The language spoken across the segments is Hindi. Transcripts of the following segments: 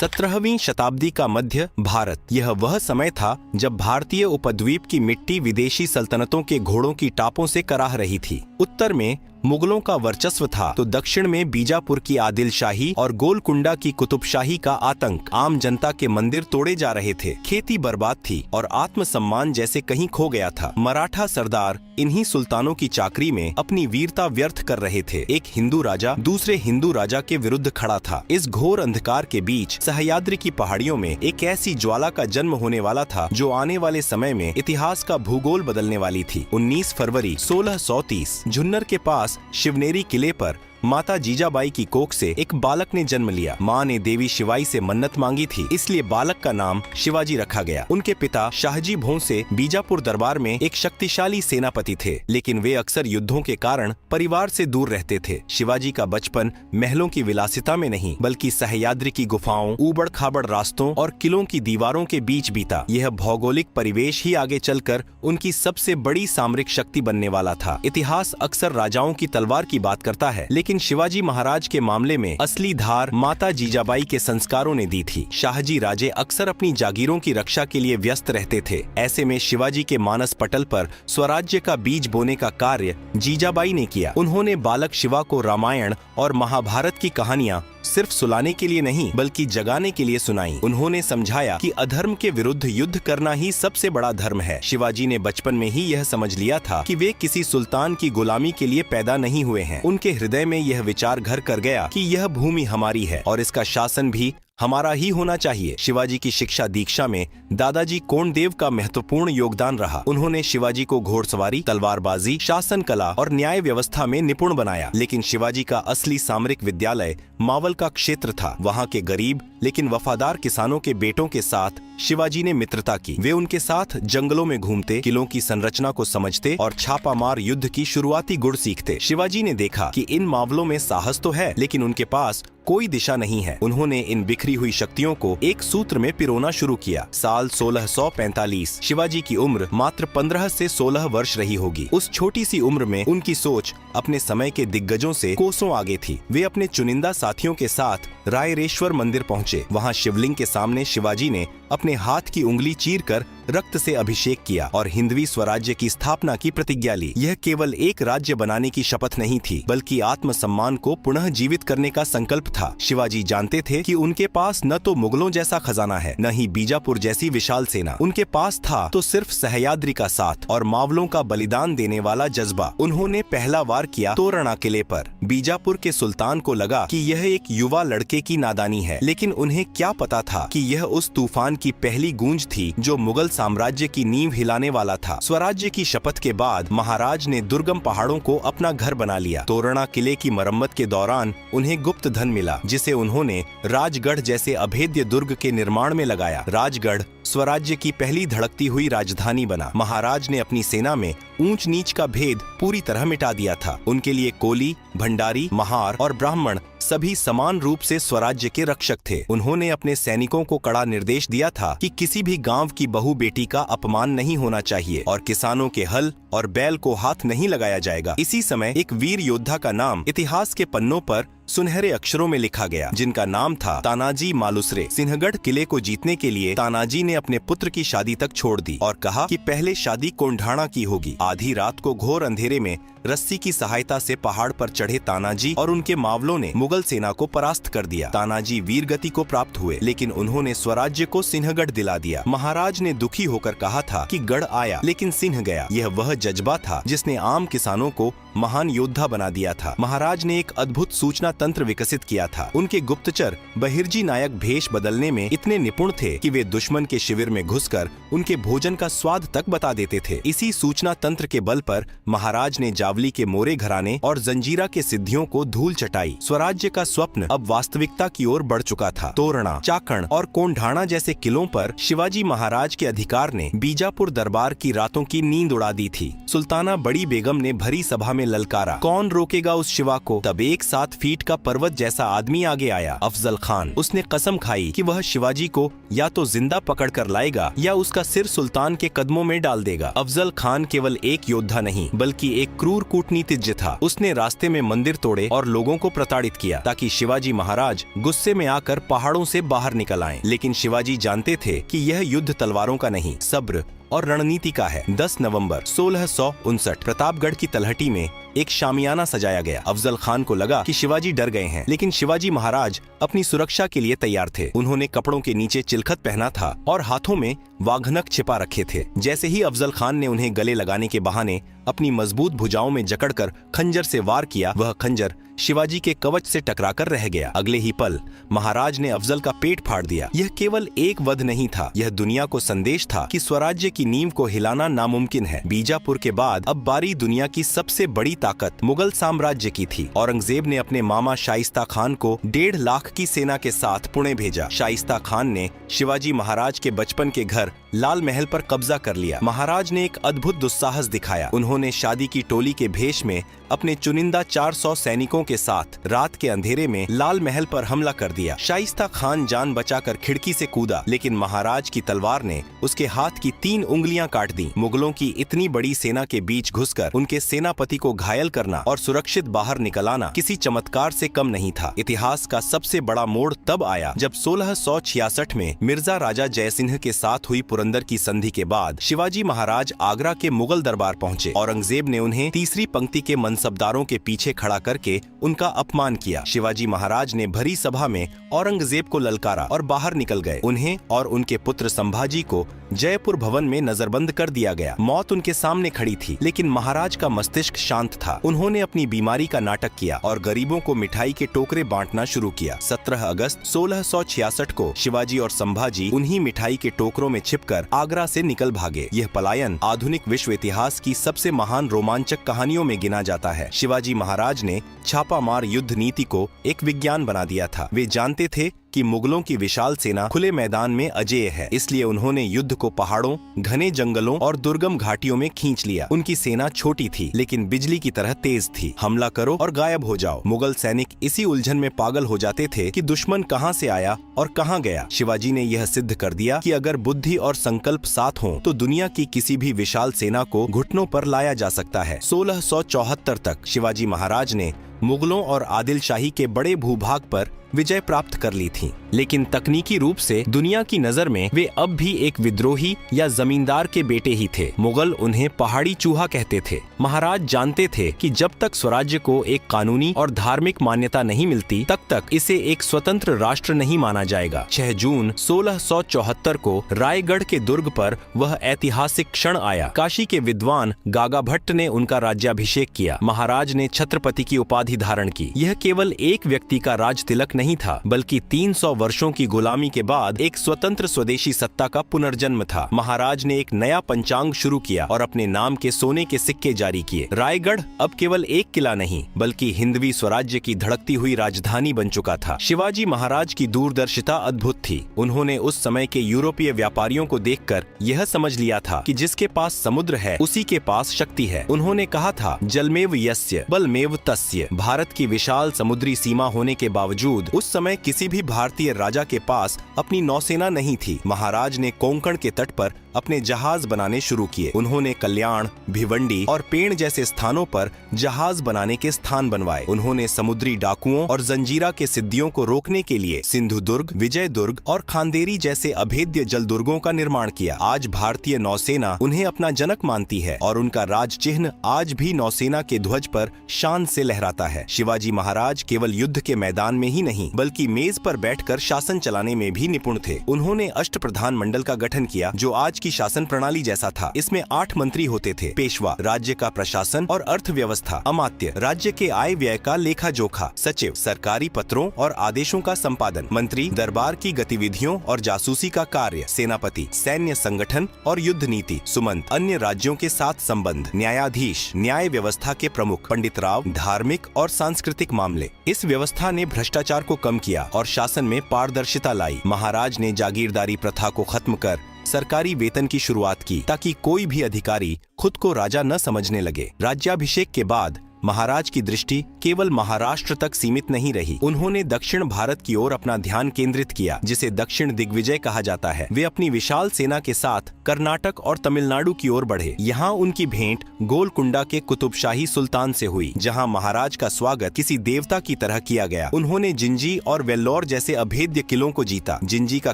17वीं शताब्दी का मध्य भारत, यह वह समय था जब भारतीय उपद्वीप की मिट्टी विदेशी सल्तनतों के घोड़ों की टापों से कराह रही थी। उत्तर में मुगलों का वर्चस्व था तो दक्षिण में बीजापुर की आदिलशाही और गोलकुंडा की कुतुबशाही का आतंक। आम जनता के मंदिर तोड़े जा रहे थे, खेती बर्बाद थी और आत्मसम्मान जैसे कहीं खो गया था। मराठा सरदार इन्हीं सुल्तानों की चाकरी में अपनी वीरता व्यर्थ कर रहे थे। एक हिंदू राजा दूसरे हिंदू राजा के विरुद्ध खड़ा था। इस घोर अंधकार के बीच सह्याद्री की पहाड़ियों में एक ऐसी ज्वाला का जन्म होने वाला था जो आने वाले समय में इतिहास का भूगोल बदलने वाली थी। 19 फरवरी 1630 झुन्नर के पास शिवनेरी किले पर माता जीजाबाई की कोख से एक बालक ने जन्म लिया। माँ ने देवी शिवाई से मन्नत मांगी थी, इसलिए बालक का नाम शिवाजी रखा गया। उनके पिता शाहजी भोंसले बीजापुर दरबार में एक शक्तिशाली सेनापति थे, लेकिन वे अक्सर युद्धों के कारण परिवार से दूर रहते थे। शिवाजी का बचपन महलों की विलासिता में नहीं बल्कि सह्याद्री की गुफाओं, ऊबड़ खाबड़ रास्तों और किलों की दीवारों के बीच बीता। यह भौगोलिक परिवेश ही आगे चलकर उनकी सबसे बड़ी सामरिक शक्ति बनने वाला था। इतिहास अक्सर राजाओं की तलवार की बात करता है, लेकिन शिवाजी महाराज के मामले में असली धार माता जीजाबाई के संस्कारों ने दी थी। शाहजी राजे अक्सर अपनी जागीरों की रक्षा के लिए व्यस्त रहते थे। ऐसे में शिवाजी के मानस पटल पर स्वराज्य का बीज बोने का कार्य जीजाबाई ने किया। उन्होंने बालक शिवा को रामायण और महाभारत की कहानियां सिर्फ सुलाने के लिए नहीं बल्कि जगाने के लिए सुनाई। उन्होंने समझाया कि अधर्म के विरुद्ध युद्ध करना ही सबसे बड़ा धर्म है। शिवाजी ने बचपन में ही यह समझ लिया था कि वे किसी सुल्तान की गुलामी के लिए पैदा नहीं हुए हैं। उनके हृदय में यह विचार घर कर गया कि यह भूमि हमारी है और इसका शासन भी हमारा ही होना चाहिए। शिवाजी की शिक्षा दीक्षा में दादाजी कोंडदेव का महत्वपूर्ण योगदान रहा। उन्होंने शिवाजी को घोड़सवारी, तलवारबाजी, शासन कला और न्याय व्यवस्था में निपुण बनाया। लेकिन शिवाजी का असली सामरिक विद्यालय मावल का क्षेत्र था। वहाँ के गरीब लेकिन वफादार किसानों के बेटों के साथ शिवाजी ने मित्रता की। वे उनके साथ जंगलों में घूमते, किलों की संरचना को समझते और छापामार युद्ध की शुरुआती गुण सीखते। शिवाजी ने देखा कि इन मावलों में साहस तो है लेकिन उनके पास कोई दिशा नहीं है। उन्होंने इन बिखरी हुई शक्तियों को एक सूत्र में पिरोना शुरू किया। साल 1645 शिवाजी की उम्र मात्र 15 से 16 वर्ष रही होगी। उस छोटी सी उम्र में उनकी सोच अपने समय के दिग्गजों से कोसों आगे थी। वे अपने चुनिंदा साथियों के साथ रायरेश्वर मंदिर पहुंचे। वहां शिवलिंग के सामने शिवाजी ने अपने हाथ की उंगली चीरकर रक्त से अभिषेक किया और हिंदवी स्वराज्य की स्थापना की प्रतिज्ञा ली। यह केवल एक राज्य बनाने की शपथ नहीं थी बल्कि आत्मसम्मान को पुनः जीवित करने का संकल्प था। शिवाजी जानते थे कि उनके पास न तो मुगलों जैसा खजाना है न ही बीजापुर जैसी विशाल सेना। उनके पास था तो सिर्फ सह्याद्री का साथ और मावलों का बलिदान देने वाला जज्बा। उन्होंने पहला वार किया तोरणा किले पर। बीजापुर के सुल्तान को लगा कि यह एक युवा लड़के की नादानी है, लेकिन उन्हें क्या पता था कि यह उस तूफान की पहली गूंज थी जो मुगल साम्राज्य की नींव हिलाने वाला था। स्वराज्य की शपथ के बाद महाराज ने दुर्गम पहाड़ों को अपना घर बना लिया। तोरणा किले की मरम्मत के दौरान उन्हें गुप्त धन मिला जिसे उन्होंने राजगढ़ जैसे अभेद्य दुर्ग के निर्माण में लगाया। राजगढ़ स्वराज्य की पहली धड़कती हुई राजधानी बना। महाराज ने अपनी सेना में ऊंच नीच का भेद पूरी तरह मिटा दिया था। उनके लिए कोली, भंडारी, महार और ब्राह्मण सभी समान रूप से स्वराज्य के रक्षक थे। उन्होंने अपने सैनिकों को कड़ा निर्देश दिया था कि किसी भी गांव की बहू बेटी का अपमान नहीं होना चाहिए और किसानों के हल और बैल को हाथ नहीं लगाया जाएगा। इसी समय एक वीर योद्धा का नाम इतिहास के पन्नों पर सुनहरे अक्षरों में लिखा गया, जिनका नाम था तानाजी मालुसरे। सिंहगढ़ किले को जीतने के लिए तानाजी ने अपने पुत्र की शादी तक छोड़ दी और कहा कि पहले शादी कोंढाणा की होगी। आधी रात को घोर अंधेरे में रस्सी की सहायता से पहाड़ पर चढ़े तानाजी और उनके मावलों ने मुगल सेना को परास्त कर दिया। तानाजी वीर गति को प्राप्त हुए, लेकिन उन्होंने स्वराज्य को सिंहगढ़ दिला दिया। महाराज ने दुखी होकर कहा था कि गढ़ आया लेकिन सिंह गया। यह वह जज्बा था जिसने आम किसानों को महान योद्धा बना दिया था। महाराज ने एक अद्भुत सूचना तंत्र विकसित किया था। उनके गुप्तचर बहिर्जी नायक भेष बदलने में इतने निपुण थे कि वे दुश्मन के शिविर में घुसकर उनके भोजन का स्वाद तक बता देते थे। इसी सूचना तंत्र के बल पर महाराज ने जावली के मोरे घराने और जंजीरा के सिद्धियों को धूल चटाई। स्वराज्य का स्वप्न अब वास्तविकता की ओर बढ़ चुका था। तोरणा, चाकण और कोंढाणा जैसे किलों पर शिवाजी महाराज के अधिकार ने बीजापुर दरबार की रातों की नींद उड़ा दी थी। सुल्ताना बड़ी बेगम ने भरी सभा में ललकारा, कौन रोकेगा उस शिवा को। तब एक 7 फीट का पर्वत जैसा आदमी आगे आया, अफजल खान। उसने कसम खाई कि वह शिवाजी को या तो जिंदा पकड़ कर लाएगा या उसका सिर सुल्तान के कदमों में डाल देगा। अफजल खान केवल एक योद्धा नहीं बल्कि एक क्रूर क्रूर कूटनीतिज्ञ था। उसने रास्ते में मंदिर तोड़े और लोगों को प्रताड़ित किया ताकि शिवाजी महाराज गुस्से में आकर पहाड़ों से बाहर निकल आएं। लेकिन शिवाजी जानते थे कि यह युद्ध तलवारों का नहीं, सब्र और रणनीति का है। 10 नवंबर 1659 प्रतापगढ़ की तलहटी में एक शामियाना सजाया गया। अफजल खान को लगा कि शिवाजी डर गए हैं, लेकिन शिवाजी महाराज अपनी सुरक्षा के लिए तैयार थे। उन्होंने कपड़ों के नीचे चिलखत पहना था और हाथों में वाघनक छिपा रखे थे। जैसे ही अफजल खान ने उन्हें गले लगाने के बहाने अपनी मजबूत भुजाओं में जकड़कर खंजर से वार किया, वह खंजर शिवाजी के कवच से टकराकर रह गया। अगले ही पल महाराज ने अफजल का पेट फाड़ दिया। यह केवल एक वध नहीं था, यह दुनिया को संदेश था कि स्वराज्य की नींव को हिलाना नामुमकिन है। बीजापुर के बाद अब बारी दुनिया की सबसे बड़ी ताकत मुगल साम्राज्य की थी। औरंगजेब ने अपने मामा शाइस्ता खान को 1.5 लाख की सेना के साथ पुणे भेजा। शाइस्ता खान ने शिवाजी महाराज के बचपन के घर लाल महल पर कब्जा कर लिया। महाराज ने एक अद्भुत दुस्साहस दिखाया। उन्होंने शादी की टोली के भेष में अपने चुनिंदा 400 सैनिकों के साथ रात के अंधेरे में लाल महल पर हमला कर दिया। शाइस्ता खान जान बचाकर खिड़की से कूदा, लेकिन महाराज की तलवार ने उसके हाथ की 3 उंगलियां काट दी। मुगलों की इतनी बड़ी सेना के बीच घुसकर उनके सेनापति को घायल करना और सुरक्षित बाहर निकल आना किसी चमत्कार से कम नहीं था। इतिहास का सबसे बड़ा मोड़ तब आया जब 1666 में मिर्जा राजा जयसिंह के साथ हुई पुरंदर की संधि के बाद शिवाजी महाराज आगरा के मुगल दरबार पहुंचे। औरंगजेब ने उन्हें तीसरी पंक्ति के मनसबदारों के पीछे खड़ा करके उनका अपमान किया। शिवाजी महाराज ने भरी सभा में औरंगजेब को ललकारा और बाहर निकल गए। उन्हें और उनके पुत्र संभाजी को जयपुर भवन में नजरबंद कर दिया गया। मौत उनके सामने खड़ी थी, लेकिन महाराज का मस्तिष्क शांत था। उन्होंने अपनी बीमारी का नाटक किया और गरीबों को मिठाई के टोकरे बांटना शुरू किया। 17 अगस्त 1666 को शिवाजी और संभाजी उन्हीं मिठाई के टोकरों में छिपकर आगरा से निकल भागे। यह पलायन आधुनिक विश्व इतिहास की सबसे महान रोमांचक कहानियों में गिना जाता है। शिवाजी महाराज ने छापामार युद्ध नीति को एक विज्ञान बना दिया था। वे जानते थे कि मुगलों की विशाल सेना खुले मैदान में अजेय है, इसलिए उन्होंने युद्ध को पहाड़ों, घने जंगलों और दुर्गम घाटियों में खींच लिया। उनकी सेना छोटी थी, लेकिन बिजली की तरह तेज थी। हमला करो और गायब हो जाओ। मुगल सैनिक इसी उलझन में पागल हो जाते थे कि दुश्मन कहां से आया और कहां गया। शिवाजी ने यह सिद्ध कर दिया कि अगर बुद्धि और संकल्प साथ हों, तो दुनिया की किसी भी विशाल सेना को घुटनों पर लाया जा सकता है। 1674 तक शिवाजी महाराज ने मुगलों और आदिल शाही के बड़े भूभाग पर विजय प्राप्त कर ली थी, लेकिन तकनीकी रूप से दुनिया की नजर में वे अब भी एक विद्रोही या जमींदार के बेटे ही थे। मुगल उन्हें पहाड़ी चूहा कहते थे। महाराज जानते थे कि जब तक स्वराज्य को एक कानूनी और धार्मिक मान्यता नहीं मिलती, तब तक इसे एक स्वतंत्र राष्ट्र नहीं माना जाएगा। 6 जून 1674 को रायगढ़ के दुर्ग पर वह ऐतिहासिक क्षण आया। काशी के विद्वान गागा भट्ट ने उनका राज्याभिषेक किया। महाराज ने छत्रपति की उपाधि धारण की। यह केवल एक व्यक्ति का राज तिलक नहीं था, बल्कि 300 वर्षों की गुलामी के बाद एक स्वतंत्र स्वदेशी सत्ता का पुनर्जन्म था। महाराज ने एक नया पंचांग शुरू किया और अपने नाम के सोने के सिक्के जारी किए। रायगढ़ अब केवल एक किला नहीं, बल्कि हिंदवी स्वराज्य की धड़कती हुई राजधानी बन चुका था। शिवाजी महाराज की दूरदर्शिता अद्भुत थी। उन्होंने उस समय के यूरोपीय व्यापारियों को देखकर यह समझ लिया था कि जिसके पास समुद्र है, उसी के पास शक्ति है। उन्होंने कहा था, जलमेव यस्य बलमेव तस्य। भारत की विशाल समुद्री सीमा होने के बावजूद उस समय किसी भी भारतीय राजा के पास अपनी नौसेना नहीं थी। महाराज ने कोंकण के तट पर अपने जहाज बनाने शुरू किए। उन्होंने कल्याण, भिवंडी और पेण जैसे स्थानों पर जहाज बनाने के स्थान बनवाए। उन्होंने समुद्री डाकुओं और जंजीरा के सिद्धियों को रोकने के लिए सिंधुदुर्ग, विजयदुर्ग और खांदेरी जैसे अभेद्य जलदुर्गों का निर्माण किया। आज भारतीय नौसेना उन्हें अपना जनक मानती है और उनका राज चिन्ह आज भी नौसेना के ध्वज पर शान से लहराता है। शिवाजी महाराज केवल युद्ध के मैदान में ही नहीं, बल्कि मेज पर बैठकर शासन चलाने में भी निपुण थे। उन्होंने अष्टप्रधान मंडल का गठन किया, जो आज की शासन प्रणाली जैसा था। इसमें 8 मंत्री होते थे। पेशवा राज्य का प्रशासन और अर्थव्यवस्था, अमात्य राज्य के आय व्यय का लेखा जोखा, सचिव सरकारी पत्रों और आदेशों का संपादन, मंत्री दरबार की गतिविधियों और जासूसी का कार्य, सेनापति सैन्य संगठन और युद्ध नीति, सुमंत अन्य राज्यों के साथ संबंध, न्यायाधीश न्याय व्यवस्था के प्रमुख, पंडित राव धार्मिक और सांस्कृतिक मामले। इस व्यवस्था ने भ्रष्टाचार को कम किया और शासन में पारदर्शिता लाई। महाराज ने जागीरदारी प्रथा को खत्म कर सरकारी वेतन की शुरुआत की, ताकि कोई भी अधिकारी खुद को राजा न समझने लगे। राज्याभिषेक के बाद महाराज की दृष्टि केवल महाराष्ट्र तक सीमित नहीं रही। उन्होंने दक्षिण भारत की ओर अपना ध्यान केंद्रित किया, जिसे दक्षिण दिग्विजय कहा जाता है। वे अपनी विशाल सेना के साथ कर्नाटक और तमिलनाडु की ओर बढ़े। यहाँ उनकी भेंट गोलकुंडा के कुतुबशाही सुल्तान से हुई, जहाँ महाराज का स्वागत किसी देवता की तरह किया गया। उन्होंने जिंजी और वेल्लोर जैसे अभेद्य किलों को जीता। जिंजी का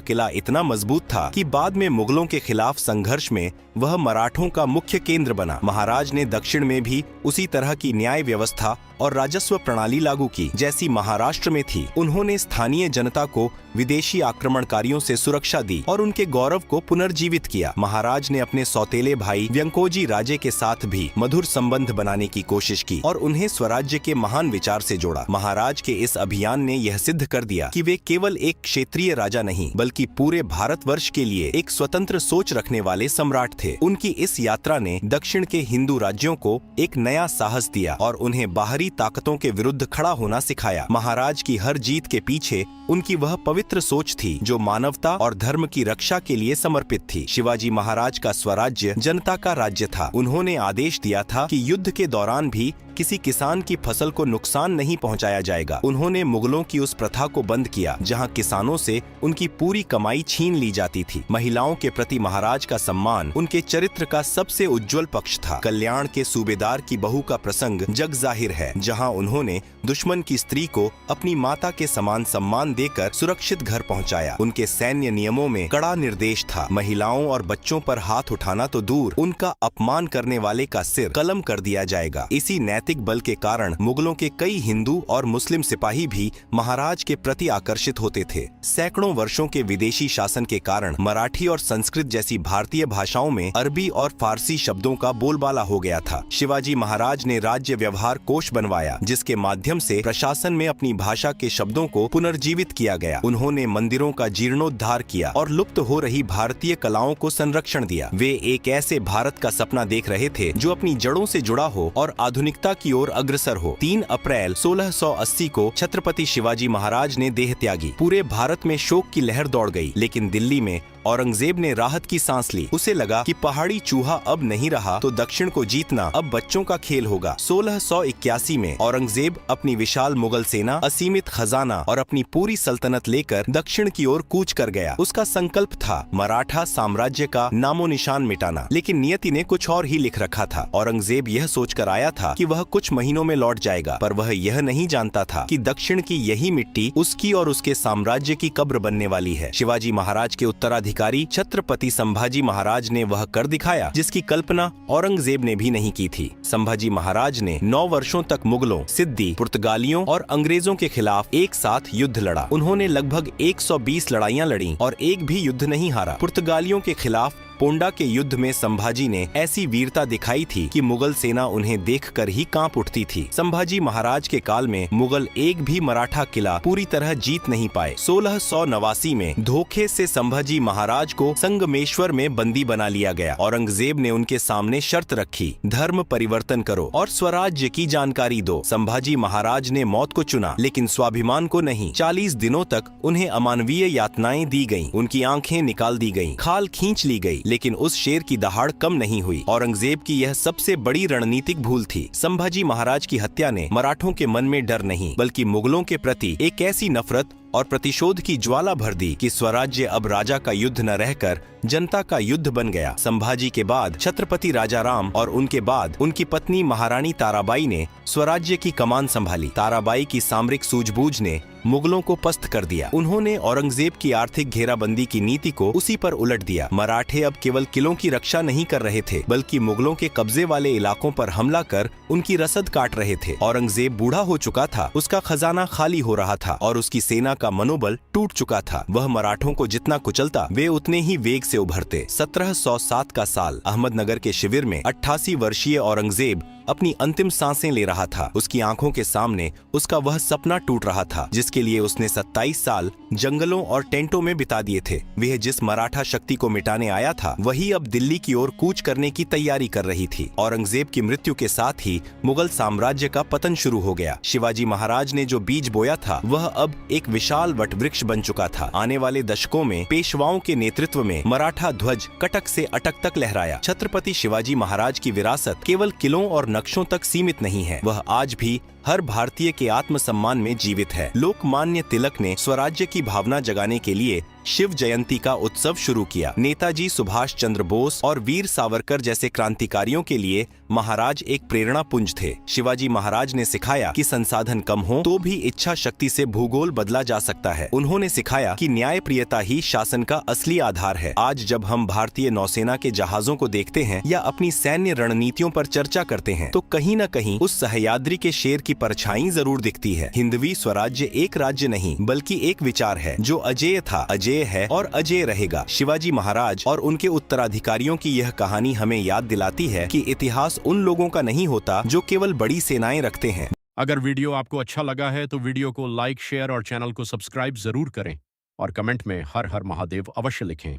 किला इतना मजबूत था कि बाद में मुगलों के खिलाफ संघर्ष में वह मराठों का मुख्य केंद्र बना। महाराज ने दक्षिण में भी उसी तरह की न्याय व्यवस्था और राजस्व प्रणाली लागू की जैसी महाराष्ट्र में थी। उन्होंने स्थानीय जनता को विदेशी आक्रमणकारियों से सुरक्षा दी और उनके गौरव को पुनर्जीवित किया। महाराज ने अपने सौतेले भाई व्यंकोजी राजे के साथ भी मधुर संबंध बनाने की कोशिश की और उन्हें स्वराज्य के महान विचार से जोड़ा। महाराज के इस अभियान ने यह सिद्ध कर दिया कि वे केवल एक क्षेत्रीय राजा नहीं, बल्कि पूरे भारतवर्ष के लिए एक स्वतंत्र सोच रखने वाले सम्राट थे। उनकी इस यात्रा ने दक्षिण के हिंदू राज्यों को एक नया साहस दिया और उन्हें बाहरी ताकतों के विरुद्ध खड़ा होना सिखाया। महाराज की हर जीत के पीछे उनकी वह पवित्र सोच थी जो मानवता और धर्म की रक्षा के लिए समर्पित थी। शिवाजी महाराज का स्वराज्य जनता का राज्य था। उन्होंने आदेश दिया था कि युद्ध के दौरान भी किसी किसान की फसल को नुकसान नहीं पहुंचाया जाएगा। उन्होंने मुगलों की उस प्रथा को बंद किया जहां किसानों से उनकी पूरी कमाई छीन ली जाती थी। महिलाओं के प्रति महाराज का सम्मान उनके चरित्र का सबसे उज्जवल पक्ष था। कल्याण के सूबेदार की बहू का प्रसंग जग जाहिर है, जहां उन्होंने दुश्मन की स्त्री को अपनी माता के समान सम्मान देकर सुरक्षित घर पहुंचाया। उनके सैन्य नियमों में कड़ा निर्देश था। महिलाओं और बच्चों पर हाथ उठाना तो दूर, उनका अपमान करने वाले का सिर कलम कर दिया जाएगा। इसी नैतिक बल के कारण मुगलों के कई हिंदू और मुस्लिम सिपाही भी महाराज के प्रति आकर्षित होते थे। सैकड़ों वर्षों के विदेशी शासन के कारण मराठी और संस्कृत जैसी भारतीय भाषाओं में अरबी और फारसी शब्दों का बोलबाला हो गया था। शिवाजी महाराज ने राज्य व्यवहार कोश बनवाया, जिसके माध्यम से प्रशासन में अपनी भाषा के शब्दों को पुनर्जीवित किया गया। उन्होंने मंदिरों का जीर्णोद्धार किया और लुप्त हो रही भारतीय कलाओं को संरक्षण दिया। वे एक ऐसे भारत का सपना देख रहे थे जो अपनी जड़ों से जुड़ा हो और आधुनिकता की ओर अग्रसर हो। 3 अप्रैल 1680 को छत्रपति शिवाजी महाराज ने देह त्यागी। पूरे भारत में शोक की लहर दौड़ गई, लेकिन दिल्ली में औरंगजेब ने राहत की सांस ली। उसे लगा कि पहाड़ी चूहा अब नहीं रहा तो दक्षिण को जीतना अब बच्चों का खेल होगा। 1681 में औरंगजेब अपनी विशाल मुगल सेना, असीमित खजाना और अपनी पूरी सल्तनत लेकर दक्षिण की ओर कूच कर गया। उसका संकल्प था मराठा साम्राज्य का नामो निशान मिटाना, लेकिन नियति ने कुछ और ही लिख रखा था। औरंगजेब यह सोचकर आया था कि वह कुछ महीनों में लौट जाएगा, पर वह यह नहीं जानता था कि दक्षिण की यही मिट्टी उसकी और उसके साम्राज्य की कब्र बनने वाली है। शिवाजी महाराज के उत्तराधिकारी छत्रपति संभाजी महाराज ने वह कर दिखाया जिसकी कल्पना औरंगजेब ने भी नहीं की थी। संभाजी महाराज ने 9 वर्षों तक मुगलों, सिद्दी, पुर्तगालियों और अंग्रेजों के खिलाफ एक साथ युद्ध लड़ा। उन्होंने लगभग 120 लड़ाइयां लड़ी और एक भी युद्ध नहीं हारा। पुर्तगालियों के खिलाफ पोंडा के युद्ध में संभाजी ने ऐसी वीरता दिखाई थी कि मुगल सेना उन्हें देखकर ही कांप उठती थी। संभाजी महाराज के काल में मुगल एक भी मराठा किला पूरी तरह जीत नहीं पाए। 1689 में धोखे से संभाजी महाराज को संगमेश्वर में बंदी बना लिया गया। औरंगजेब ने उनके सामने शर्त रखी, धर्म परिवर्तन करो और स्वराज्य की जानकारी दो। संभाजी महाराज ने मौत को चुना, लेकिन स्वाभिमान को नहीं। 40 दिनों तक उन्हें अमानवीय यातनाएं दी गईं, उनकी आंखें निकाल दी गईं, खाल खींच ली गई, लेकिन उस शेर की दहाड़ कम नहीं हुई। औरंगजेब की यह सबसे बड़ी रणनीतिक भूल थी। संभाजी महाराज की हत्या ने मराठों के मन में डर नहीं, बल्कि मुगलों के प्रति एक ऐसी नफरत और प्रतिशोध की ज्वाला भर दी कि स्वराज्य अब राजा का युद्ध न रहकर जनता का युद्ध बन गया। संभाजी के बाद छत्रपति राजाराम और उनके बाद उनकी पत्नी महारानी ताराबाई ने स्वराज्य की कमान संभाली। ताराबाई की सामरिक सूझबूझ ने मुगलों को पस्त कर दिया। उन्होंने औरंगजेब की आर्थिक घेराबंदी की नीति को उसी पर उलट दिया। मराठे अब केवल किलों की रक्षा नहीं कर रहे थे, बल्कि मुगलों के कब्जे वाले इलाकों पर हमला कर उनकी रसद काट रहे थे। औरंगजेब बूढ़ा हो चुका था, उसका खजाना खाली हो रहा था और उसकी सेना का मनोबल टूट चुका था। वह मराठों को जितना कुचलता, वे उतने ही वेग से उभरते। 1707 का साल, अहमदनगर के शिविर में 88 वर्षीय औरंगजेब अपनी अंतिम सांसें ले रहा था। उसकी आंखों के सामने उसका वह सपना टूट रहा था जिसके लिए उसने 27 साल जंगलों और टेंटों में बिता दिए थे। वह जिस मराठा शक्ति को मिटाने आया था, वही अब दिल्ली की ओर कूच करने की तैयारी कर रही थी। औरंगजेब की मृत्यु के साथ ही मुगल साम्राज्य का पतन शुरू हो गया। शिवाजी महाराज ने जो बीज बोया था, वह अब एक विशाल वटवृक्ष बन चुका था। आने वाले दशकों में पेशवाओं के नेतृत्व में मराठा ध्वज कटक से अटक तक लहराया। छत्रपति शिवाजी महाराज की विरासत केवल किलों और नक्शों तक सीमित नहीं है, वह आज भी हर भारतीय के आत्मसम्मान में जीवित है। लोकमान्य तिलक ने स्वराज्य की भावना जगाने के लिए शिव जयंती का उत्सव शुरू किया। नेताजी सुभाष चंद्र बोस और वीर सावरकर जैसे क्रांतिकारियों के लिए महाराज एक प्रेरणा पुंज थे। शिवाजी महाराज ने सिखाया कि संसाधन कम हो तो भी इच्छा शक्ति से भूगोल बदला जा सकता है। उन्होंने सिखाया कि न्यायप्रियता ही शासन का असली आधार है। आज जब हम भारतीय नौसेना के जहाजों को देखते हैं या अपनी सैन्य रणनीतियों पर चर्चा करते हैं तो कहीं न कहीं उस सह्याद्री के शेर की परछाई जरूर दिखती है। हिंदवी स्वराज्य एक राज्य नहीं बल्कि एक विचार है जो अजेय था, अजेय है और अजेय रहेगा। शिवाजी महाराज और उनके उत्तराधिकारियों की यह कहानी हमें याद दिलाती है कि इतिहास उन लोगों का नहीं होता जो केवल बड़ी सेनाएं रखते हैं। अगर वीडियो आपको अच्छा लगा है तो वीडियो को लाइक, शेयर और चैनल को सब्सक्राइब जरूर करें और कमेंट में हर हर महादेव अवश्य लिखें।